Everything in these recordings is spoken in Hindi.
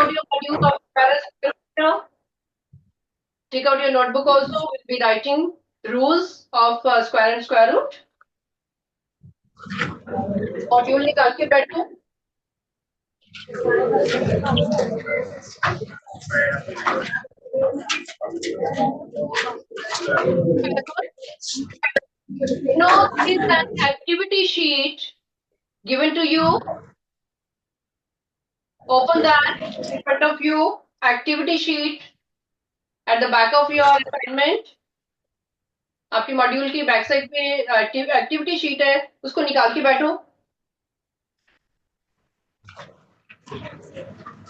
out your module of square. Take out your notebook also. We'll be writing rules of square and square root. Module निकाल के बैठो. No, this is an activity sheet given to you. Open that in front of you. Activity sheet at the back of your assignment. आपकी मॉड्यूल की बैक साइड पे एक्टिविटी शीट है, उसको निकाल के बैठो.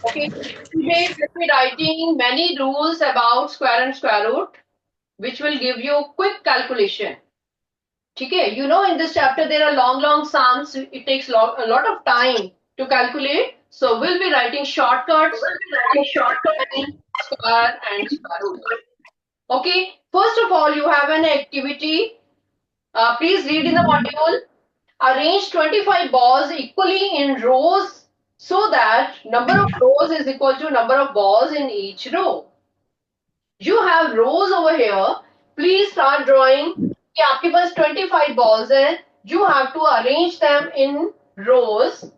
Okay, today we'll be writing many rules about square and square root, which will give you quick calculation. ठीक है, you know in this chapter there are long sums. It takes a lot of time to calculate. So we'll be writing shortcuts in square and square root. Okay, first of all you have an activity. Please read in the module. Arrange 25 balls equally in rows so that number of rows is equal to number of balls in each row. You have rows over here. Please start drawing. कि आपके पास 25 balls है. You have to arrange them in rows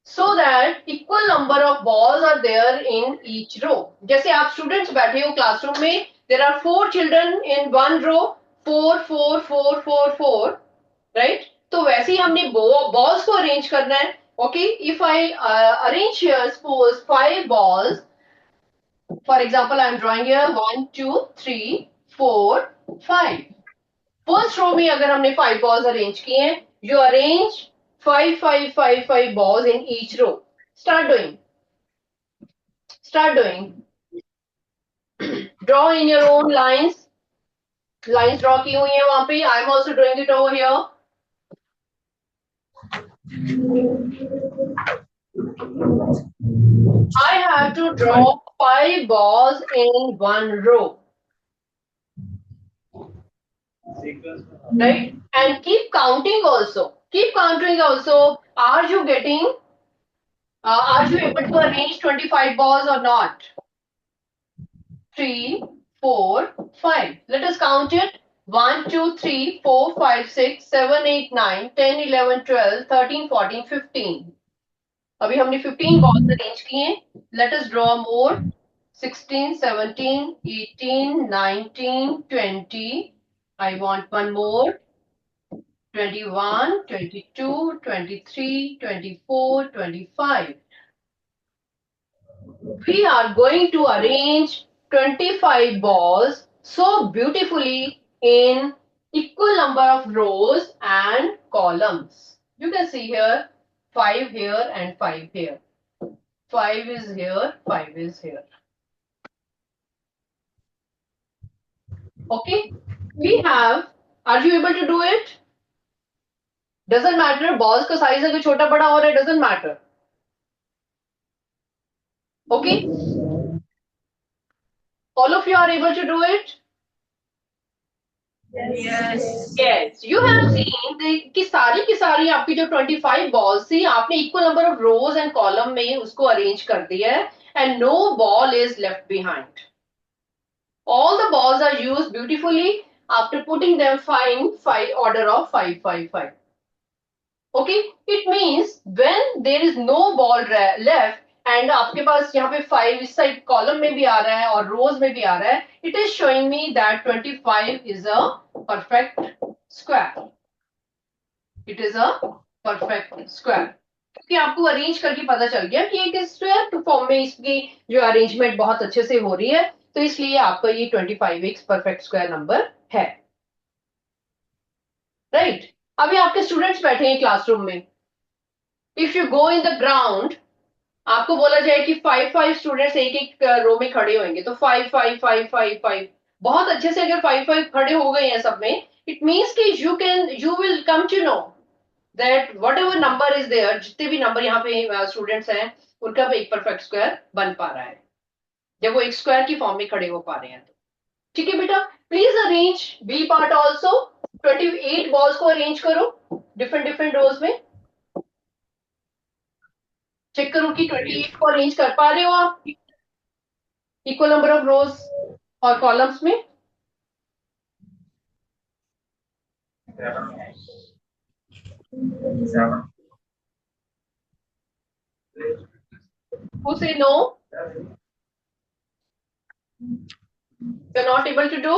so that equal number of balls are there in each row. जैसे आप students बैठे हो classroom में, there are 4 children in one row, 4, 4, 4, 4, 4, right? तो वैसे ही हमने balls को arrange करना है. Okay, if I arrange here, suppose 5 balls. For example, I am drawing here 1, 2, 3, 4, 5. First row में अगर हमने 5 balls arrange किए हैं, you arrange 5, 5, 5, 5 balls in each row. Start doing. Start doing. Draw in your own lines. Lines draw की हुई है वहां पे. I am also doing it over here. I have to draw 5 balls in one row. Right? And keep counting also. Keep counting also. Are you getting, are you able to arrange 25 balls or not? 3, 4, 5. Let us count it. 1, 2, 3, 4, 5, 6, 7, 8, 9, 10, 11, 12, 13, 14, 15. अभी हमने 15 balls arrange किए. Let us draw more. 16, 17, 18, 19, 20. I want one more. 21, 22, 23, 24, 25. We are going to arrange 25 balls so beautifully in equal number of rows and columns. You can see here 5 here and 5 here. 5 is here, 5 is here. Okay, we have, are you able to do it? Doesn't matter, balls का size अगर छोटा बड़ा हो रहा है, doesn't matter. Okay, all of you are able to do it? Yes. Yes, you have seen कि सारी आपकी जो 25 balls थी, आपने equal number of rows and column में उसको arrange कर दिया है, and no ball is left behind. All the balls are used beautifully after putting them in order of 5, 5, 5. Okay, it means when there is no ball left and आपके पास यहाँ पे 5 इस साइड कॉलम में भी आ रहा है और रोज में भी आ रहा है, it is showing me that 25 is a perfect square. It is a perfect square. क्योंकि आपको अरेंज करके पता चल गया कि एक स्क्वायर फॉर्म में इसकी जो अरेंजमेंट बहुत अच्छे से हो रही है, तो इसलिए आपका ये 25 एक परफेक्ट स्क्वायर नंबर है. राइट, अभी आपके स्टूडेंट्स बैठे हैं क्लासरूम में. If you go in the ground, आपको बोला जाए कि 5 स्टूडेंट्स एक एक रो में खड़े होंगे, तो 5 5 5 5 5 बहुत अच्छे से अगर 5 खड़े हो गए हैं सब में, इट मीन्स कि you will come to know that whatever number is there, जितने भी नंबर यहाँ पे स्टूडेंट्स हैं उनका भी एक परफेक्ट स्क्वायर बन पा रहा है जब वो एक स्क्वायर की फॉर्म में खड़े हो पा रहे हैं. तो ठीक है बेटा, please arrange B part also. 28 balls को अरेंज करो डिफरेंट रोज में. चेक करो कि 28 को अरेंज कर पा रहे हो आप इक्वल नंबर ऑफ रोज और कॉलम्स में. Who say no? You're not able to do?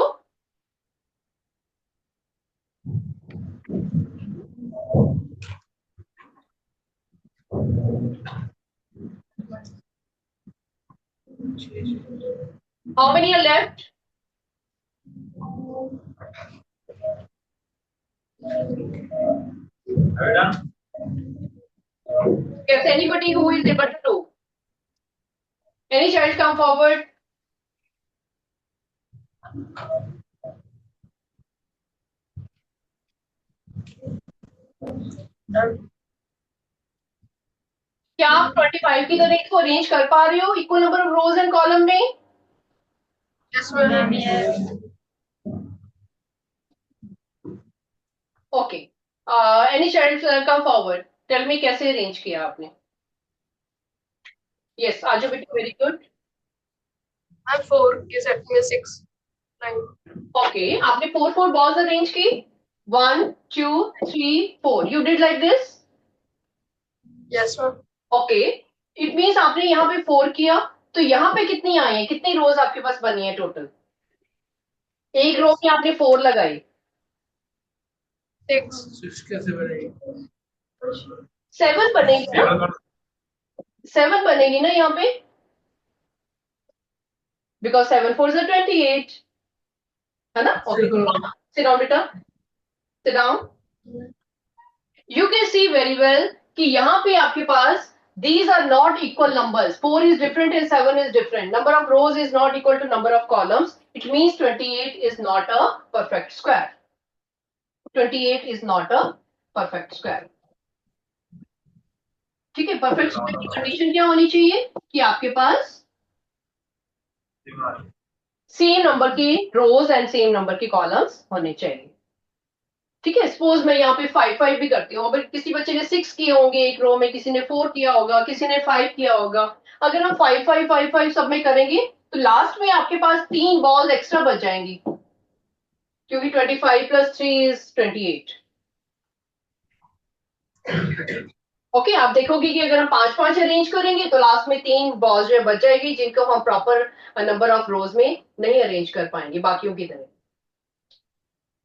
How many are left? Are we done? Yes, anybody who is able to do? Any child come forward? क्या आप 25 की तरह इसको अरेंज कर पा रहे हो equal number of rows and column में? Yes, ma'am. Yes. Okay. Any child come forward. Tell me कैसे अरेंज किया आपने? यस, आजो बेटा, वेरी गुड. I'm 4 के सेट में 6 9. ओके, आपने 4 बॉल्स अरेंज की. 1 2 3 4. You did like this. Yes, ma'am. Okay, it means आपने यहाँ पे 4 किया, तो यहाँ पे कितनी आई है, कितनी रोज आपके पास बनी है टोटल? एक रो में आपने 4 लगाई. 6 कैसे बनेगी? 7 बनेगी ना, 7 बनेगी ना यहाँ पे, बिकॉज 7 4 28 है ना. ओके, सिट डाउन बेटा, sit down. You can see very well कि यहाँ पे आपके पास these are not equal numbers. 4 is different and 7 is different. Number of rows is not equal to number of columns. It means 28 is not a perfect square. 28 is not a perfect square. ठीक है. परफेक्ट स्क्वायर की कंडीशन क्या होनी चाहिए कि आपके पास सेम नंबर की रोज एंड सेम नंबर की कॉलम्स होने चाहिए. ठीक है. सपोज मैं यहाँ पे 5 भी करती हूँ, अगर किसी बच्चे ने 6 किए होंगे एक रो में, किसी ने 4 किया होगा, किसी ने 5 किया होगा, अगर हम 5 सब में करेंगे तो लास्ट में आपके पास 3 बॉल्स एक्स्ट्रा बच जाएंगी, क्योंकि 25 + 3 = 28. ओके, आप देखोगे कि अगर हम 5 अरेंज करेंगे तो लास्ट में 3 बॉल्स जो है बच जाएगी, जिनको हम प्रॉपर नंबर ऑफ रोज में नहीं अरेंज कर पाएंगे बाकियों की तरह.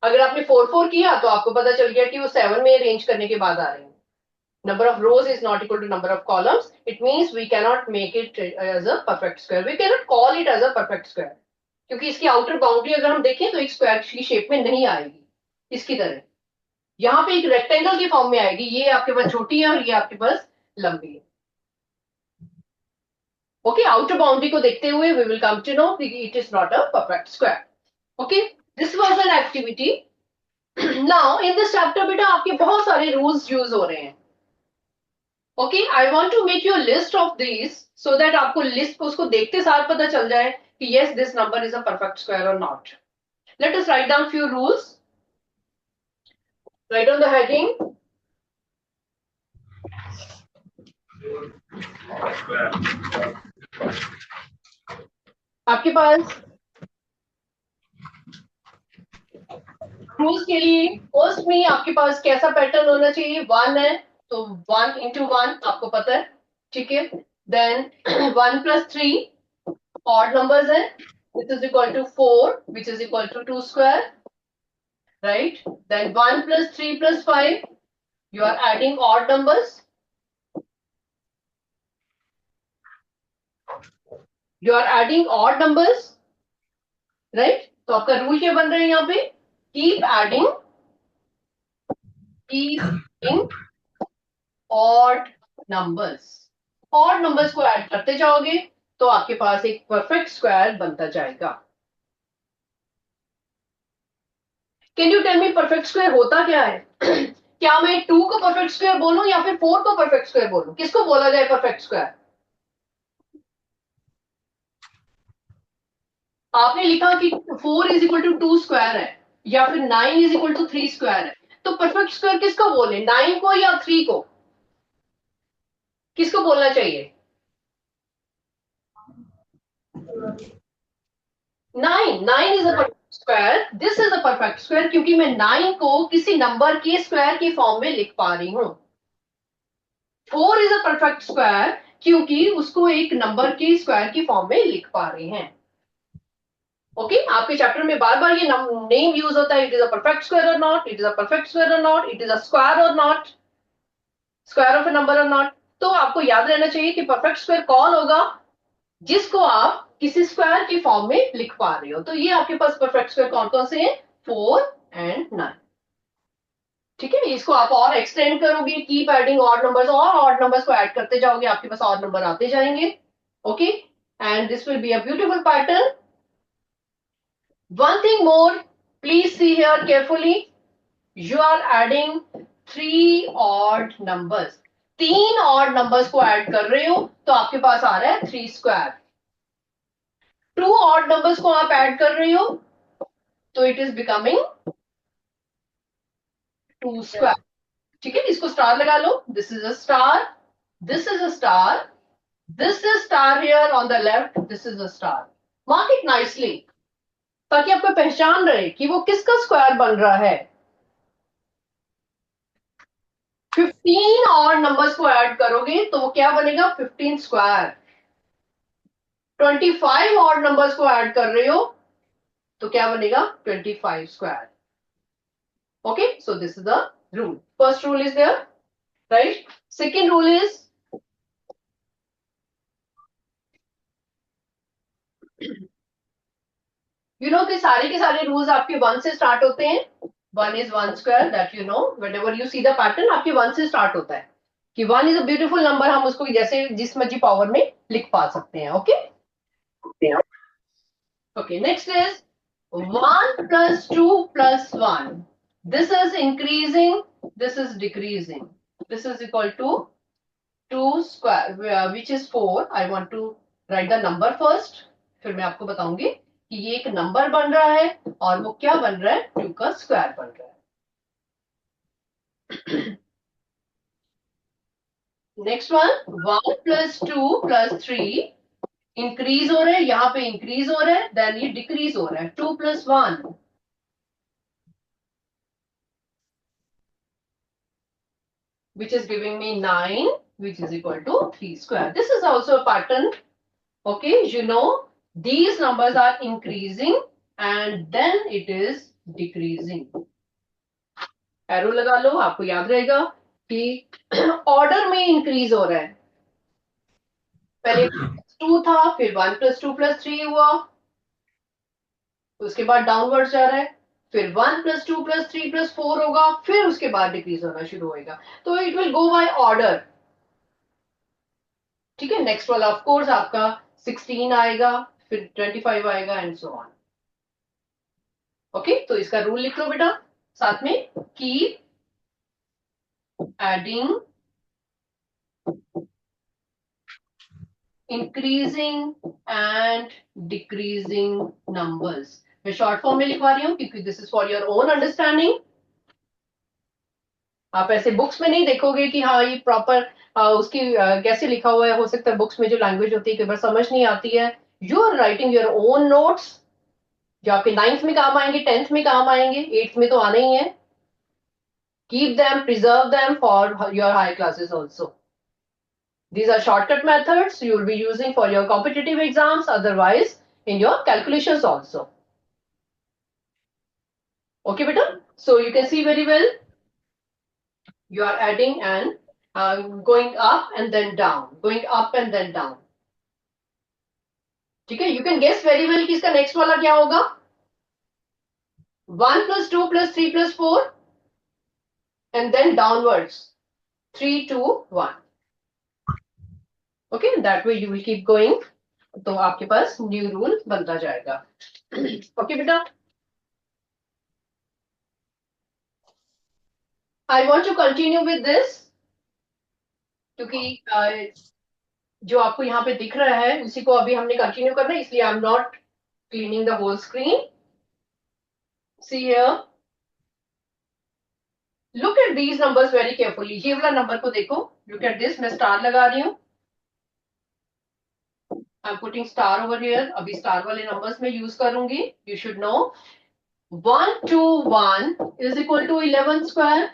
अगर आपने 4 किया तो आपको पता चल गया कि वो 7 में अरेंज करने के बाद आ रहे हैं. Number of rows is not equal to number of columns. It means we cannot make it as a perfect square. We cannot call it as a perfect square. क्योंकि इसकी आउटर बाउंड्री अगर हम देखें तो एक स्क्वायर की शेप में नहीं आएगी इसकी तरह. यहाँ पे एक रेक्टेंगल की फॉर्म में आएगी. ये आपके पास छोटी है और ये आपके पास लंबी है. ओके, आउटर बाउंड्री को देखते हुए we will come to know it is not a perfect square. Okay, this was an activity. Now in this chapter बेटा आपके बहुत सारे रूल्स यूज हो रहे हैं. Okay, I want to make you a list of these so that आपको लिस्ट उसको देखते साथ पता चल जाए कि yes, this number is a perfect square or not. Let us write down few rules. Write on the heading. आपके पास रूल्स के लिए फर्स्ट में आपके पास कैसा पैटर्न होना चाहिए? 1 है तो 1 into 1 आपको पता है. ठीक है. देन 1 + 3 ऑड नंबर्स है. This is equal to 4, which is equal to 2 square. Right? Then 1 + 3 + 5, you are adding odd numbers. You are adding odd numbers. Right? तो आपका रूल क्या बन रहा है यहाँ पे? Keep adding odd numbers. Odd numbers को ऐड करते जाओगे तो आपके पास एक परफेक्ट स्क्वायर बनता जाएगा. Can you tell me perfect square होता क्या है? क्या मैं 2 को परफेक्ट स्क्वायर बोलूं या फिर 4 को परफेक्ट स्क्वायर बोलूं? किसको बोला जाए परफेक्ट स्क्वायर? आपने लिखा कि 4 = 2 स्क्वायर है या फिर 9 = 3 स्क्वायर है, तो परफेक्ट स्क्वायर किसको बोले? 9 को या 3 को? किसको बोलना चाहिए? 9 is a perfect square, this is a perfect square, क्योंकि मैं 9 को किसी नंबर के स्क्वायर की फॉर्म में लिख पा रही हूं। 4 इज अ परफेक्ट स्क्वायर, क्योंकि उसको एक नंबर के स्क्वायर की फॉर्म में लिख पा रहे हैं। ओके आपके चैप्टर में बार बार ये नेम यूज होता है, it is a perfect square और not, it is a perfect square और not, it is a square और not, square of a number और नॉट। तो आपको याद रहना चाहिए कि परफेक्ट स्क्वायर कौन होगा, जिसको आप किसी स्क्वायर की फॉर्म में लिख पा रहे हो। तो ये आपके पास परफेक्ट स्क्वायर कौन कौन से हैं? 4 एंड 9। ठीक है, इसको आप और एक्सटेंड करोगे, कीप एडिंग ऑड नंबर्स, और ऑड नंबर्स को ऐड करते जाओगे, आपके पास ऑड नंबर आते जाएंगे। Okay, and this will be a beautiful pattern. One thing more, please see here carefully. You are adding 3 odd numbers. 3 odd numbers को ऐड कर रहे हो तो आपके पास आ रहा है 3 स्क्वायर। 2 odd numbers को आप ऐड कर रहे हो तो इट इज बिकमिंग 2 स्क्वायर। ठीक है, इसको स्टार लगा लो, this is a star, this is a star, this is star here on the left, this is a star. Mark it nicely ताकि आपको पहचान रहे कि वो किसका स्क्वायर बन रहा है। 15 और नंबर्स को ऐड करोगे तो वो क्या बनेगा? 15 स्क्वायर। 25 और नंबर्स को ऐड कर रहे हो तो क्या बनेगा? 25 square. Okay, so this is the rule. First rule is there, right? Second rule is, you know कि सारे के सारे रूल्स आपके 1 से स्टार्ट होते हैं। 1 is 1 square, that you know, whenever you see the pattern आपके 1 से स्टार्ट होता है कि 1 इज अ ब्यूटीफुल नंबर, हम उसको जैसे जिस मर्जी पावर में लिख पा सकते हैं। Okay, okay, next is 1 plus 2 plus 1. This is increasing, this is decreasing. This is equal to 2 square, which is 4. I want to write the number first. फिर मैं आपको बताऊंगी कि ये एक नंबर बन रहा है और वो क्या बन रहा है? 2 का स्क्वायर बन रहा है। Next one, 1 plus 2 plus 3 increase हो रहा है, यहाँ पे इंक्रीज हो रहा है, देन ये डिक्रीज हो रहा है। 2 plus 1, which is giving me 9, which is equal to 3 square. This is also a pattern. Okay, you know, these numbers are increasing and then it is decreasing. Arrow लगा लो, आपको याद रहेगा कि ऑर्डर में इंक्रीज हो रहा है। पहले 2 था, फिर 1 plus 2 plus 3 हुआ, उसके बाद डाउनवर्ड जा रहा है, फिर 1 plus 2 plus 3 plus 4 होगा, फिर उसके बाद डिक्रीज होना शुरू होगा। तो it will go by order. ठीक है, नेक्स्ट वाला ऑफ कोर्स आपका 16 आएगा, फिर 25 आएगा एंड सो ऑन। ओके, तो इसका रूल लिख लो बेटा साथ में, keep adding increasing and decreasing numbers. मैं शॉर्ट फॉर्म में लिखवा रही हूं क्योंकि this is for your own understanding. आप ऐसे बुक्स में नहीं देखोगे कि हाँ ये प्रॉपर उसकी कैसे लिखा हुआ है। हो सकता है बुक्स में जो लैंग्वेज होती है कई बार समझ नहीं आती है। You are writing your own notes जो आपके 9th में काम आएंगे, 10th में काम आएंगे, 8th में तो आने ही है। Keep them, preserve them for your high classes also. These are shortcut methods you will be using for your competitive exams, otherwise in your calculations also. Okay, beta? So you can see very well, you are adding and going up and then down, going up and then down. ठीक है, you can guess very well कि इसका next वाला क्या होगा? 1 plus 2 plus 3 plus 4 and then downwards 3 2 1. Okay, that way you will keep going. तो आपके पास न्यू रूल बनता जाएगा। ओके बेटा, I want to continue with this क्योंकि जो आपको यहाँ पे दिख रहा है उसी को अभी हमने कंटिन्यू करना है, इसलिए I am not cleaning the whole screen. See here, look at these numbers very carefully. ये वाला नंबर को देखो, लुक एट दिस, मैं स्टार लगा रही हूँ, I am putting star over here. अभी स्टार वाले नंबर्स में यूज करूंगी। You should know 1 to 1 is equal to 11 square.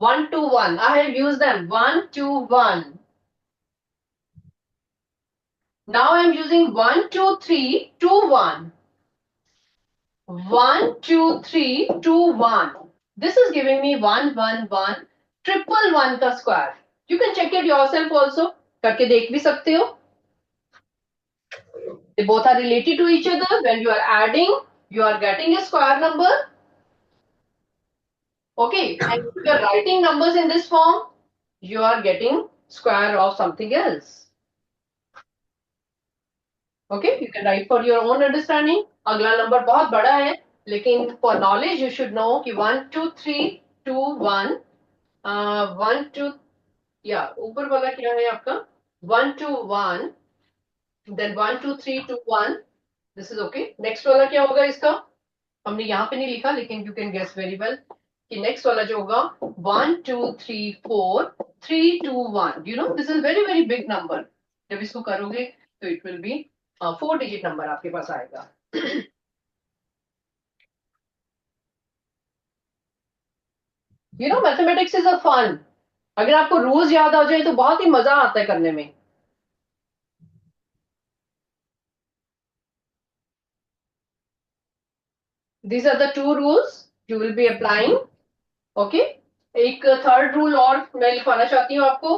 1 to 1, I have used them, 1 to 1. Now I am using 1 to 3 to 1. 1 2 3 2 1. This is giving me 1 1 1 triple 1 का square. You can check it yourself also. करके देख भी सकते हो. They both are related to each other. When you are adding, you are getting a square number. Okay, and if you are writing numbers in this form, you are getting square of something else. Okay, you can write for your own understanding. अगला नंबर बहुत बड़ा है, लेकिन for knowledge you should know कि 1 2 3 2 1 1 2 या ऊपर वाला क्या है आपका 1 2 1 then 1 2 3 2 1. This is okay. Next वाला क्या होगा इसका? हमने यहाँ पे नहीं लिखा, लेकिन you can guess very well कि next वाला जो होगा 1 2 3 4 3 2 1. You know this is very very big number. जब इसको करोगे तो it will be 4 digit number आपके पास आएगा. You know mathematics is a fun. अगर आपको रूल्स याद आ जाए तो बहुत ही मजा आता है करने में. These are the two rules you will be applying. Okay. एक थर्ड रूल और मैं लिखवाना चाहती हूँ आपको,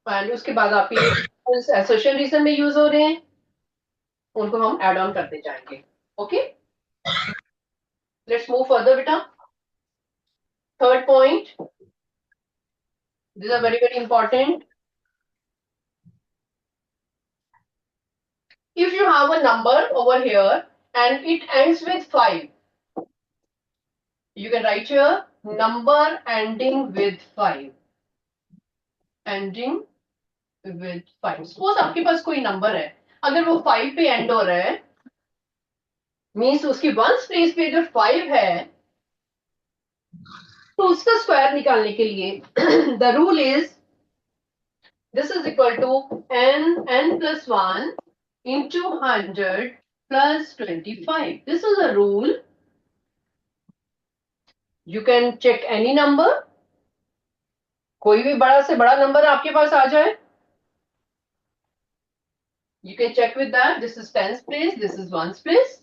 एंड उसके बाद आपके एसोसिएशन रीजन में यूज हो रहे हैं, उनको हम एड ऑन करते जाएंगे. ओके, लेट्स मूव फर्दर बेटा. Third point, this are very very important. If you have a number over here and it ends with 5, you can write here number ending with 5. Ending with 5. Suppose आपके पास कोई नंबर है, अगर वो 5 पे एंड हो रहा है, मीन्स उसकी वंस प्लेस पे अगर 5 है, तो उसका स्क्वायर निकालने के लिए the rule is this is equal to n plus 1 into 100 plus 25. This is a rule. You can check any number. कोई भी बड़ा से बड़ा नंबर आपके पास आ जाए, you can check with that. This is tens place, this is ones place.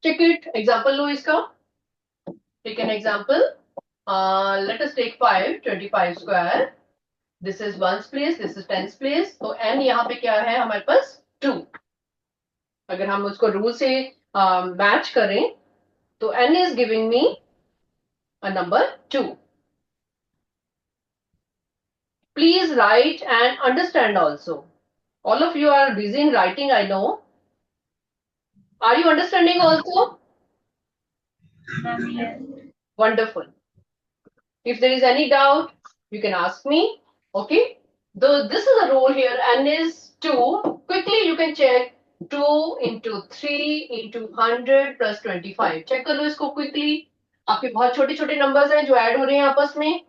Check it. Example लो इसका. Take an example. Let us take 5, 25 square. This is ones place, this is tens place. तो n यहाँ पे क्या है हमारे पास 2. अगर हम उसको रूल से मैच करें तो n is giving me a number 2. Please write and understand also. All of you are busy in writing, I know. Are you understanding also? Yes. Wonderful. If there is any doubt, you can ask me. Okay. Though this is a rule here, n is 2. Quickly you can check 2 into 3 into 100 plus 25. Check कर लो इसको quickly. आपके बहुत छोटे छोटे numbers हैं जो add हो रहे हैं आपस में.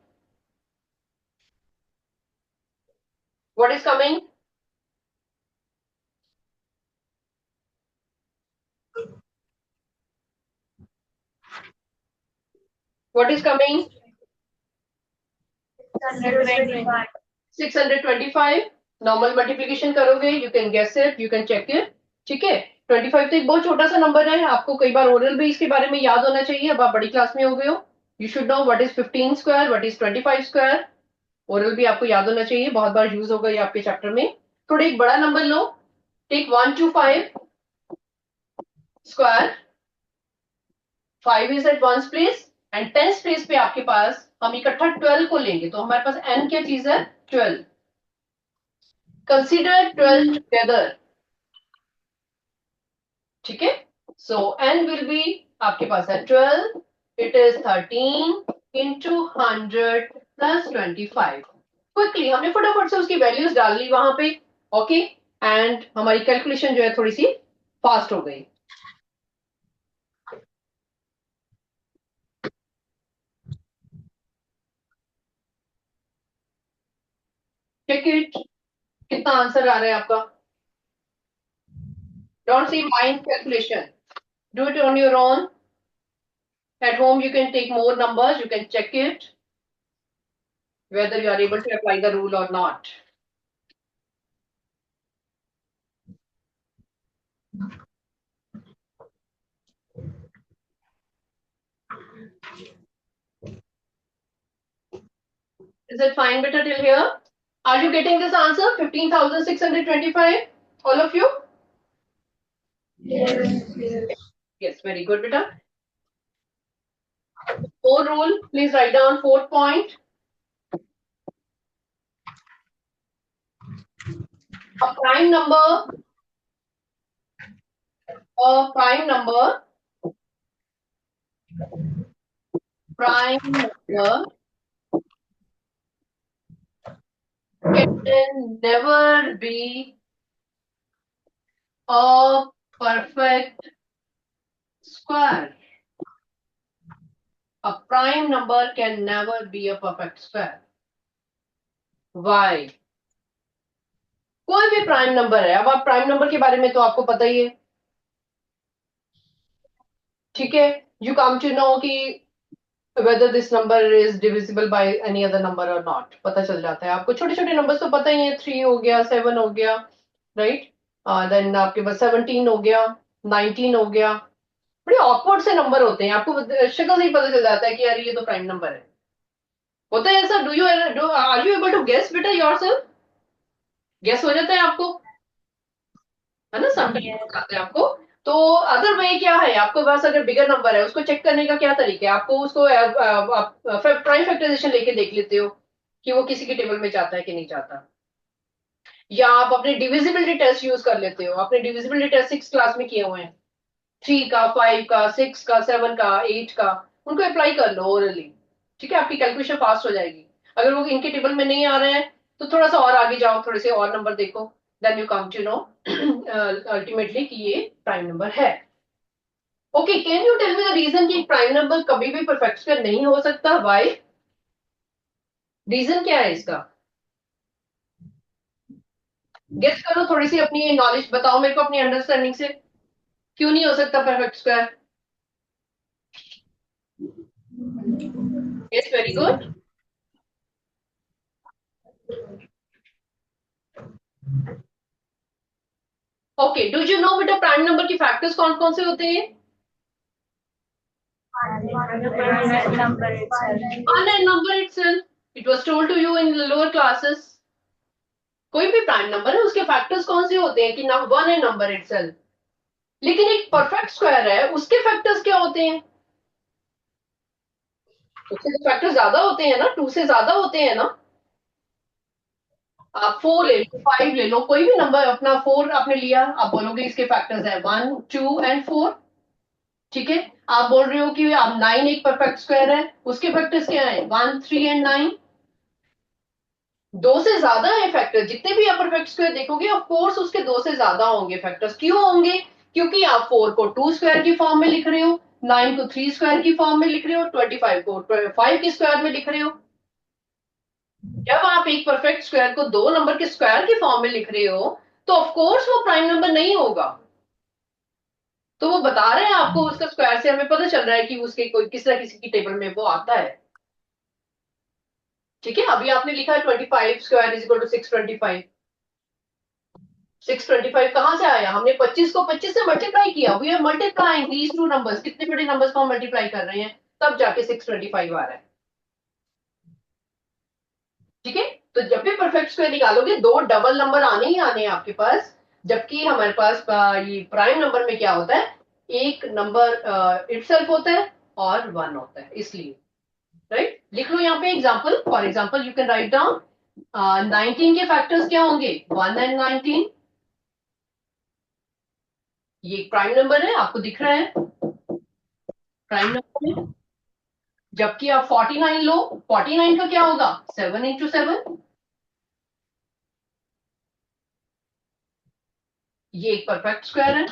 What is coming? What is coming? 625. 625. Normal multiplication करोगे, you can guess it, you can check it. ठीक है. 25 तो एक बहुत छोटा सा नंबर है, आपको कई बार ओरल भी इसके बारे में याद होना चाहिए. अब आप बड़ी क्लास में हो गए हो, you should know what is 15 square, what is 25 square. Oral भी आपको याद होना चाहिए, बहुत बार यूज होगा ये आपके चैप्टर में. थोड़ा एक बड़ा नंबर लो, take 125 square. 5 is at ones place and tens place पे आपके पास हम इकट्ठा 12 को लेंगे, तो हमारे पास n क्या चीज है 12. Consider 12 together. ठीक है. So n will be आपके पास है 12. It is 13 into 100 plus 25. Quickly हमने फटाफट से उसकी वैल्यूज डाल ली वहां पे. ओके, एंड हमारी कैलकुलेशन जो है थोड़ी सी फास्ट हो गई. चेक इट, कितना आंसर आ रहा है आपका. Don't see mind calculation, do it on your own. At home, you can take more numbers, you can check it, whether you are able to apply the rule or not. Is it fine, beta, till here? Are you getting this answer? 15,625? All of you? Yes. Yes, very good, beta. Fourth rule, please write down fourth point. A prime number, a prime number, prime number can never be a perfect square. A prime number can never be a perfect square. Why? कोई भी प्राइम नंबर है. अब आप प्राइम नंबर के बारे में तो आपको पता ही है, ठीक है. यू कम टू नो कि whether this number is divisible by any other number or not, पता चल जाता है आपको. छोटे छोटे नंबर्स तो पता ही है. 3 हो गया, 7 हो गया, राइट. देन आपके पास 17 हो गया, 19 हो गया. बड़े ऑकवर्ड से नंबर होते हैं, आपको शक्ल से ही पता चल जाता है कि यार ये तो प्राइम नंबर है. होता है ऐसा. Are you able to guess बेटा योरसेल्फ? गेस हो जाता है आपको, है ना. समटाइम्स आता है आपको. तो अदर वे क्या है, आपके पास अगर बिगर नंबर है उसको चेक करने का क्या तरीका है. आपको उसको आप प्राइम फैक्टराइजेशन लेके देख लेते हो कि वो किसी के टेबल में जाता है कि नहीं जाता. या आप अपने डिविजिबिलिटी टेस्ट यूज कर लेते हो. आपने डिविजिबिलिटी टेस्ट 6 क्लास में किए हुए हैं, 3 का, 5 का, 6 का, 7 का, 8 का. उनको अप्लाई कर लो ओरली, ठीक है. आपकी कैलकुलेशन फास्ट हो जाएगी. अगर वो इनके टेबल में नहीं आ रहे हैं तो थोड़ा सा और आगे जाओ, थोड़े से और नंबर देखो. Then you come to know ultimately कि ये प्राइम नंबर है. Okay, can you tell me the reason कि प्राइम नंबर कभी भी परफेक्ट स्क्वायर नहीं हो सकता? व्हाई? रीजन क्या है इसका? गेस करो, थोड़ी सी अपनी नॉलेज बताओ मेरे को, अपनी अंडरस्टैंडिंग से. क्यों नहीं हो सकता perfect square? Yes, very good. Okay, do you no बेटा प्राइम नंबर के फैक्टर्स कौन कौन से होते हैं? One and number itself. It was told to you in the lower classes. कोई भी प्राइम नंबर है उसके फैक्टर्स कौन से होते हैं कि ना, वन एंड नंबर इटसेल्फ. लेकिन एक परफेक्ट स्क्वायर है, उसके फैक्टर्स क्या होते हैं? उसके तो फैक्टर्स ज्यादा होते हैं ना, 2 से ज्यादा होते हैं ना. आप 4 ले लो, 5 ले लो, कोई भी नंबर अपना 4 आपने लिया, आप बोलोगे इसके फैक्टर्स है 1, 2 एंड 4. ठीक है. आप बोल रहे हो कि आप 9 एक परफेक्ट स्क्वायर है, उसके फैक्टर्स क्या है? 1, 3 एंड 9. 2 से ज्यादा है फैक्टर. जितने भी आप परफेक्ट स्क्वायर देखोगे ऑफ कोर्स उसके 2 से ज्यादा होंगे फैक्टर्स. क्यों होंगे? क्योंकि आप 4 को 2 स्क्वायर की फॉर्म में लिख रहे हो, 9 को 3 स्क्वायर की फॉर्म में लिख रहे हो, 25 को 5 की स्क्वायर में लिख रहे हो. जब आप एक परफेक्ट स्क्वायर को 2 नंबर के स्क्वायर की फॉर्म में लिख रहे हो तो ऑफ कोर्स वो प्राइम नंबर नहीं होगा. तो वो बता रहे हैं आपको, उसका स्क्वायर से हमें पता चल रहा है कि उसके कोई किसी ना किसी की टेबल में वो आता है. ठीक है. अभी आपने लिखा है 25 स्क्वायर इज इक्वल टू 625. 625 कहां से आया? हमने 25 को 25 से मल्टीप्लाई किया. We are multiplying these two numbers. कितने बड़े नंबर्स को हम मल्टीप्लाई कर रहे हैं, तब जाके 625 आ रहा है. ठीक है. तो जब भी परफेक्ट स्क्वायर निकालोगे 2 डबल नंबर आने ही आने हैं आपके पास. जबकि हमारे पास ये प्राइम नंबर में क्या होता है, एक नंबर इटसेल्फ होता है और 1 होता है. इसलिए राइट. लिख लो यहाँ पे example. For example you can write down 19 के फैक्टर्स क्या होंगे? 1 एंड 19. ये एक प्राइम नंबर है, आपको दिख रहा है प्राइम नंबर है. जबकि आप 49 लो, 49 का क्या होगा? 7 इंटू 7. ये एक परफेक्ट स्क्वायर है.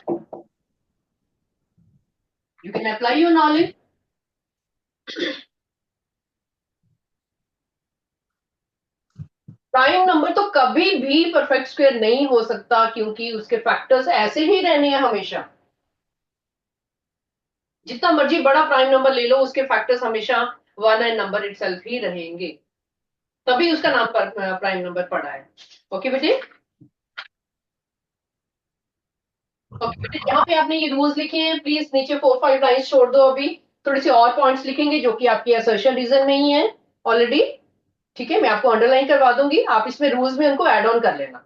You can apply your knowledge. Prime number तो कभी भी परफेक्ट स्क्वायर नहीं हो सकता, क्योंकि उसके फैक्टर्स ऐसे ही रहने हैं हमेशा। जितना मर्जी बड़ा प्राइम नंबर ले लो, उसके फैक्टर्स हमेशा वन एंड नंबर इटसेल्फ ही रहेंगे, तभी उसका नाम पर प्राइम नंबर पड़ा है। ओके बेटे। ओके बेटे, जहां पे आपने ये रूल्स लिखे हैं, प्लीज नीचे 4-5 लाइंस छोड़ दो। अभी थोड़ी सी और पॉइंट्स लिखेंगे जो कि आपकी असर्शन रीजन में ही है ऑलरेडी। ठीक है, मैं आपको अंडरलाइन करवा दूंगी, आप इसमें रूल्स में उनको ऐड ऑन कर लेना।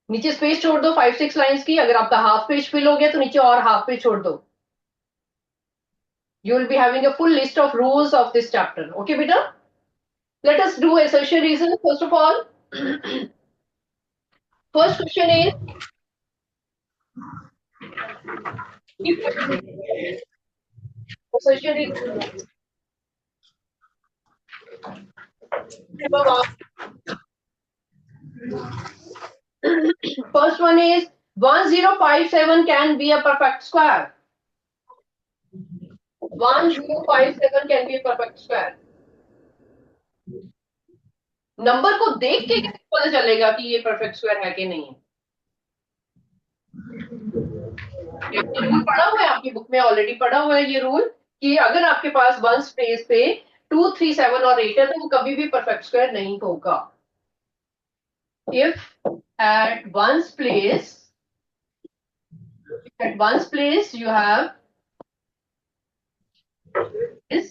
नीचे स्पेस छोड़ दो 5-6 लाइंस की। अगर आपका हाफ पेज फिल हो गया तो नीचे और हाफ पेज छोड़ दो। You will be having a full list of rules of this chapter. Okay, beta? Let us do assertion reason first of all. First question is, if assertion reason first one is 1057 can be a perfect square. 1057 can be a perfect square. Number को देख के कैसे पता चलेगा कि ये परफेक्ट स्क्वायर है कि नहीं है? ये रूल पढ़ा हुआ है आपकी बुक में, ऑलरेडी पढ़ा हुआ है ये रूल, कि अगर आपके पास वन स्पेस पे 2, 3, 7 और 8 है तो वो कभी भी परफेक्ट स्क्वायर नहीं होगा। If at one's place you have इस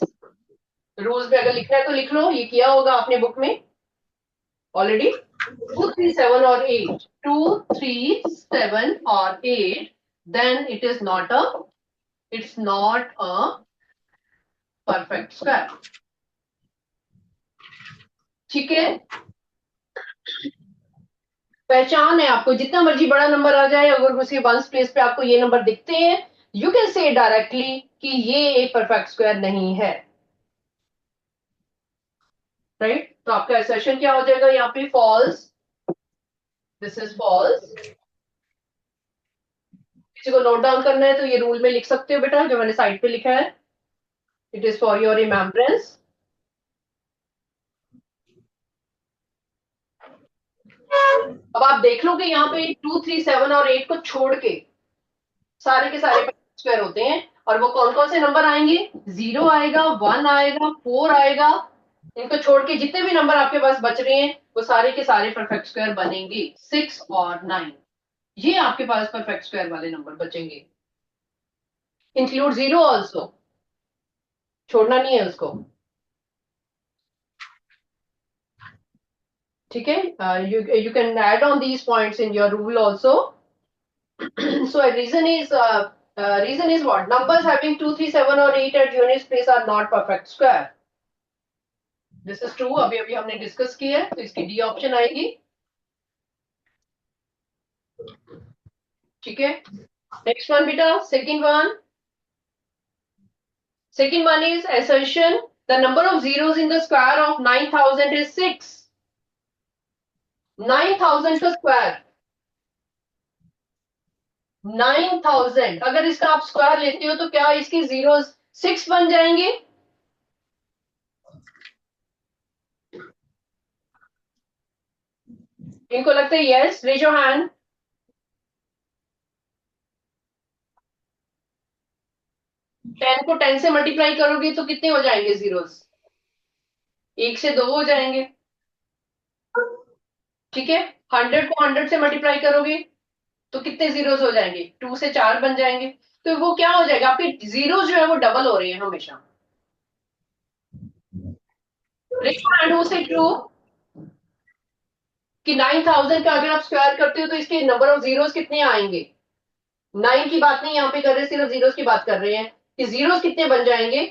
रूल्स में अगर लिखना है तो लिख लो, ये किया होगा आपने बुक में ऑलरेडी। 2, 3, 7 और 8, 2, 3, 7 और 8, then it's not a perfect square. ठीक है, पहचान है आपको, जितना मर्जी बड़ा नंबर आ जाए, अगर उसके वंस प्लेस पे आपको ये नंबर दिखते हैं, यू कैन से डायरेक्टली कि ये एक परफेक्ट स्क्वायर नहीं है। राइट, तो आपका असर्शन क्या हो जाएगा यहाँ पे? फॉल्स। This is false. किसी को नोट डाउन करना है तो ये रूल में लिख सकते हो बेटा, जो मैंने साइड पे लिखा है। It is for your remembrance. अब आप देख लो कि यहाँ पे 2, 3, 7 और 8 को छोड़ के सारे के सारे स्क्वायर होते हैं, और वो कौन कौन से नंबर आएंगे? 0 आएगा, 1 आएगा, 4 आएगा। इनको छोड़ के जितने भी नंबर आपके पास बच रहे हैं वो सारे के सारे परफेक्ट स्क्वायर बनेंगे। 6 और 9, ये आपके पास परफेक्ट स्क्वायर वाले नंबर बचेंगे। इंक्लूड 0 ऑल्सो, छोड़ना नहीं है उसको। ठीक है, you can add on these points in your rule also. So a reason is what? Numbers having 2, 3, 7 or 8 at unit place are not perfect square. This is true, अभी अभी हमने डिस्कस किया है, तो इसकी डी ऑप्शन आएगी। ठीक है, नेक्स्ट वन बेटा, second one is assertion the number of zeros in the square of 9000 is 6. 9000 का स्क्वायर, 9000 अगर इसका आप स्क्वायर लेते हो तो क्या इसके जीरो 6 बन जाएंगे? इनको लगता है यस, रेज योर हैंड। 10 को 10 से मल्टीप्लाई करोगे तो कितने हो जाएंगे जीरोस? 1 से 2 हो जाएंगे। ठीक है, 100 को 100 से मल्टीप्लाई करोगे तो कितने जीरोस हो जाएंगे? 2 से 4 बन जाएंगे। तो वो क्या हो जाएगा, आपके जीरो जो है वो डबल हो रहे हैं हमेशा। ट्रू कि 9000 का अगर आप स्क्वायर करते हो तो इसके नंबर ऑफ जीरोस कितने आएंगे? 9 की बात नहीं यहाँ पे कर रहे, सिर्फ जीरोस की बात कर रहे हैं कि जीरोस कितने बन जाएंगे?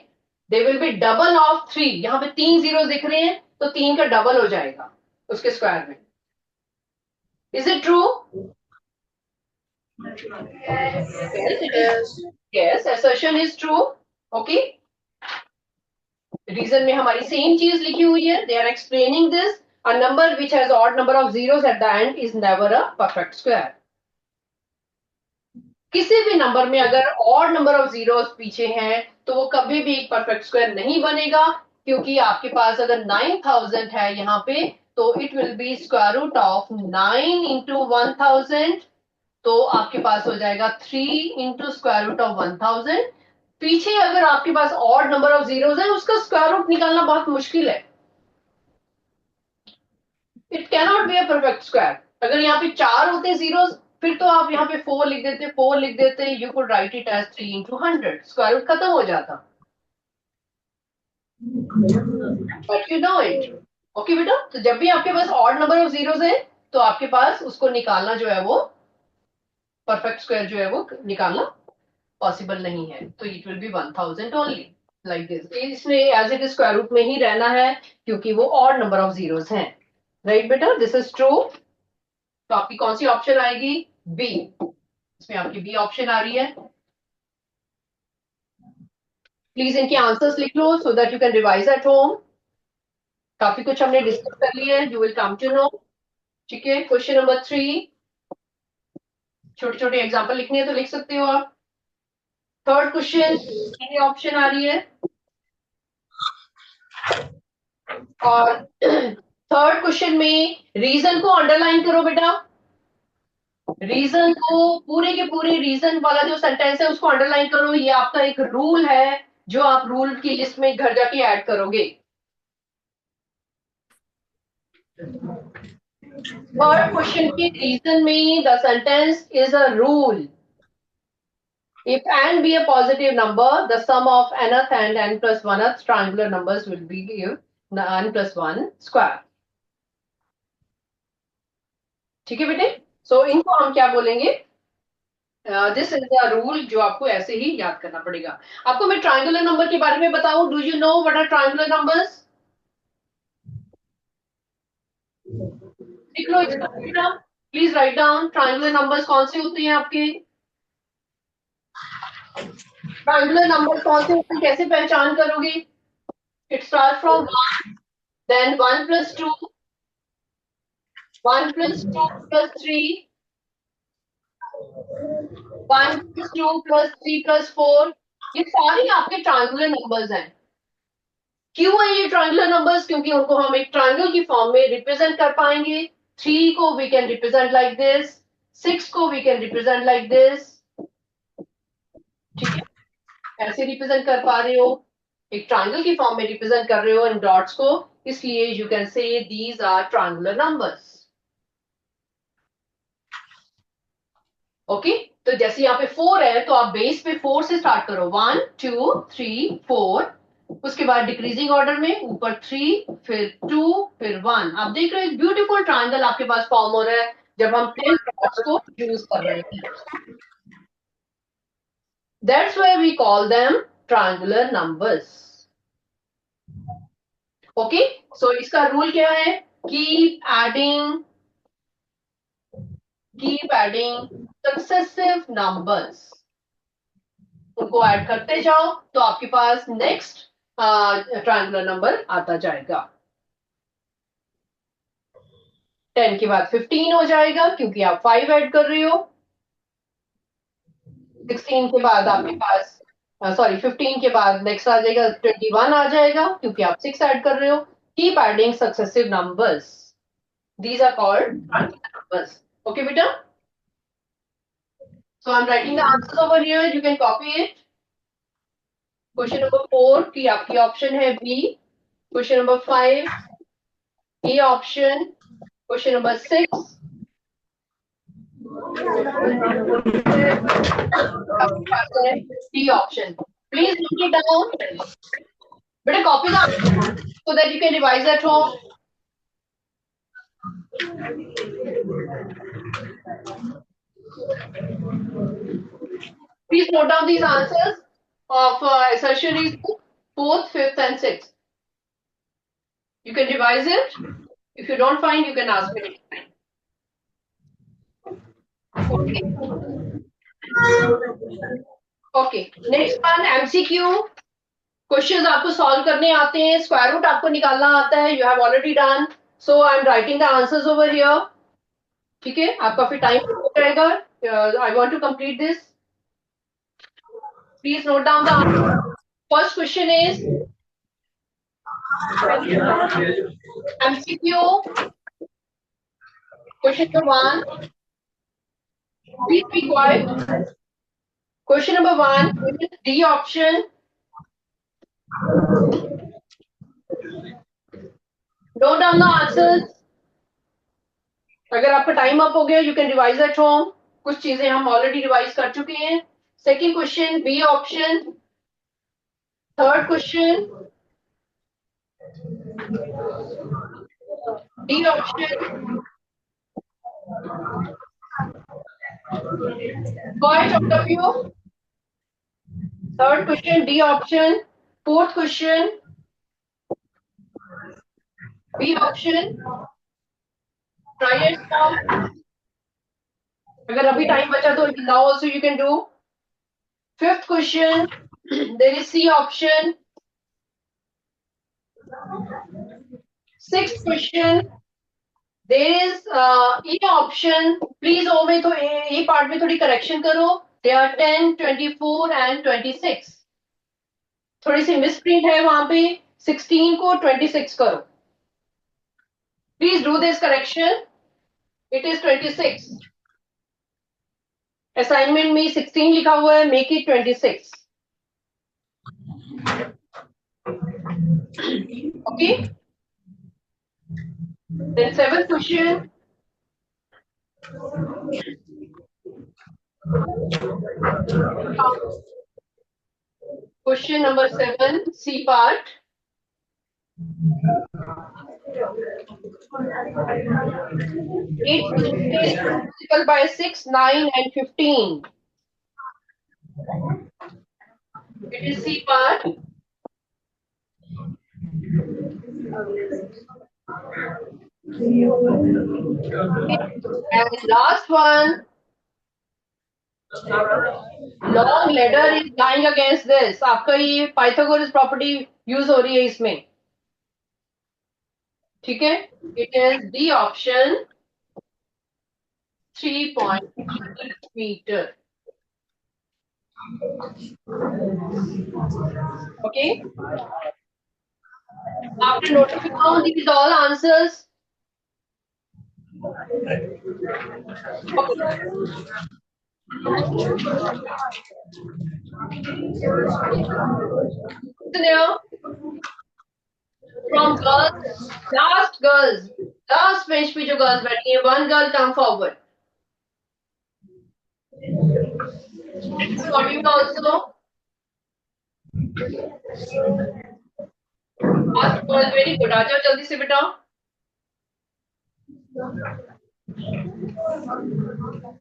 They will be double of 3। यहाँ पे 3 जीरो दिख रहे हैं तो 3 का डबल हो जाएगा उसके स्क्वायर में। Is it true? Yes, assertion is true. Okay. Reason में हमारी सेम चीज लिखी हुई है। They are explaining this. A number which has odd number of zeros at the end is never a perfect square. किसी भी नंबर में अगर ऑड नंबर ऑफ जीरोस पीछे हैं तो वो कभी भी एक परफेक्ट स्क्वायर नहीं बनेगा, क्योंकि आपके पास अगर 9000 है यहाँ पे तो it will be square root of 9 into 1000, तो आपके पास हो जाएगा 3 इंटू स्क्वायर रूट ऑफ 1000। पीछे अगर आपके पास ऑड नंबर ऑफ जीरोस है, उसका स्क्वायर रूट निकालना बहुत मुश्किल है। It cannot be a perfect square. अगर यहाँ पे 4 होते जीरोस, फिर तो आप यहाँ पे 4 लिख देते, 4 लिख देते, you could write it as 3 into 100, square root खत्म हो जाता। But you know it. Okay बेटा, तो जब भी आपके पास ऑड नंबर ऑफ जीरोस है, तो आपके पास उसको निकालना जो है वो परफेक्ट स्क्वायर जो है वो निकालना पॉसिबल नहीं है। तो it will be 1000 only, like this. इसमें as it is square root में ही रहना है, क्योंकि वो ऑड नंबर ऑफ जीरोस हैं। राइट बेटा, दिस इज ट्रू। तो आपकी कौन सी ऑप्शन आएगी? बी। इसमें आपकी बी ऑप्शन आ रही है। प्लीज इनके आंसर्स लिख लो so that you can revise at home. काफी कुछ हमने डिस्कस कर लिया है, you will come to know. ठीक है, क्वेश्चन नंबर 3, छोटे छोटे एग्जाम्पल लिखने हैं तो लिख सकते हो आप। थर्ड क्वेश्चन, ये ऑप्शन आ रही है। और थर्ड क्वेश्चन में रीजन को अंडरलाइन करो बेटा। रीजन को, पूरे के पूरे रीजन वाला जो सेंटेंस है उसको अंडरलाइन करो। ये आपका एक रूल है जो आप रूल की लिस्ट में घर जाके ऐड करोगे। थर्ड क्वेश्चन के रीजन में the sentence is a rule. If n be a positive number, the sum of nth and n plus 1th triangular numbers will be give n plus 1 square. ठीक है बेटे, सो इनको हम क्या बोलेंगे? दिस इज द रूल, जो आपको ऐसे ही याद करना पड़ेगा। आपको मैं ट्रायंगुलर नंबर के बारे में बताऊं, do you know what are triangular numbers? लिख लो इसका बेटा, please write down. Triangular numbers कौन से होते हैं आपके? ट्रायंगुलर नंबर कौन से होते हैं, कैसे पहचान करोगे? It start from 1, then 1 plus 2, 1 plus 2 plus 3, 1 plus 2 plus 3 plus 4, ये सारे आपके ट्रायंगुलर नंबर्स हैं। क्यों है ये ट्रायंगुलर नंबर्स? क्योंकि उनको हम एक ट्रायंगल की फॉर्म में रिप्रेजेंट कर पाएंगे। 3 को we can represent like this, 6 को we can represent like this. ठीक है, ऐसे रिप्रेजेंट कर पा रहे हो, एक ट्रायंगल की फॉर्म में रिप्रेजेंट कर रहे हो इन डॉट्स को, इसलिए you can say these are triangular numbers. Okay, तो जैसे यहाँ पे 4 है, तो आप बेस पे 4 से स्टार्ट करो, 1 2 3 4, उसके बाद डिक्रीजिंग ऑर्डर में ऊपर 3, फिर 2, फिर 1। आप देख रहे हो ब्यूटीफुल ट्रायंगल आपके पास फॉर्म हो रहा है जब हम 10 डॉट्स को यूज कर रहे हैं। That's why we call them triangular numbers. Okay, so इसका रूल क्या है? कीप एडिंग सक्सेसिव नंबर्स, उनको ऐड करते जाओ तो आपके पास नेक्स्ट ट्रायंगुलर नंबर आता जाएगा। 10 के बाद 15 हो जाएगा क्योंकि आप 5 ऐड कर रहे हो। 16 के बाद आपके पास, सॉरी 15 के बाद नेक्स्ट आ जाएगा 21 आ जाएगा क्योंकि आप 6 ऐड कर रहे हो। Keep adding successive numbers, these are called triangular numbers. Okay बेटा, so I am writing the answers over here, you can copy it. Question number 4 की आपकी ऑप्शन है B. Question number 5 A option. Question number 6 D option. Please note it down बेटा, copy the so that you can revise at home. Please note down these answers of assertion 4th, 5th and 6th. You can revise it. If you don't find, you can ask me. Okay. Okay. Next one, MCQ. Questions आपको सॉल्व करने आते हैं, स्क्वायर रूट आपको निकालना आता है, you have already done, so I am writing the answers over here. ठीक है, आपका फिर टाइम हो जाएगा, I want to complete this. Please note down the answer. First question is MCQ. Question number 1. Please be quiet. Question number 1. D option. Note down the answers. अगर आपका टाइम अप हो गया, you can revise at home. कुछ चीजें हम ऑलरेडी रिवाइज कर चुके हैं. Second question B option. Third question D option. Point of the view. Third question D option. Fourth question B option. Try it now. अगर अभी टाइम बचा तो now also you can do. Fifth question there is C option. Sixth question there is E option. Please ओ में तो ए पार्ट में थोड़ी करेक्शन करो. They are 10, 24 and 26. थोड़ी सी मिसप्रिंट है वहां पे. 16 को 26 करो. Please do this correction. It is 26. Assignment में 16 लिखा हुआ है. Make it 26. Okay. Then seventh question. Question number 7, C part. Eight multiple by 6, 9 and 15. It is C part. And last one. Long ladder is lying against this. आपका ये Pythagoras property use हो रही है इसमें. ठीक है. It is D option. 3.3 meter. Okay. After noting down these all answers. Okay. Now, from girls, last bench पे जो girls बैठी हैं, one girl come forward. Module also. Last girl, very good. आ जाओ जल्दी से बेटा.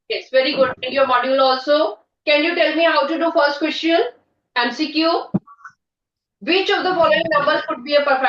Yes, very good. In your module also. Can you tell me how to do first question? MCQ. Which of the following numbers could be a perfect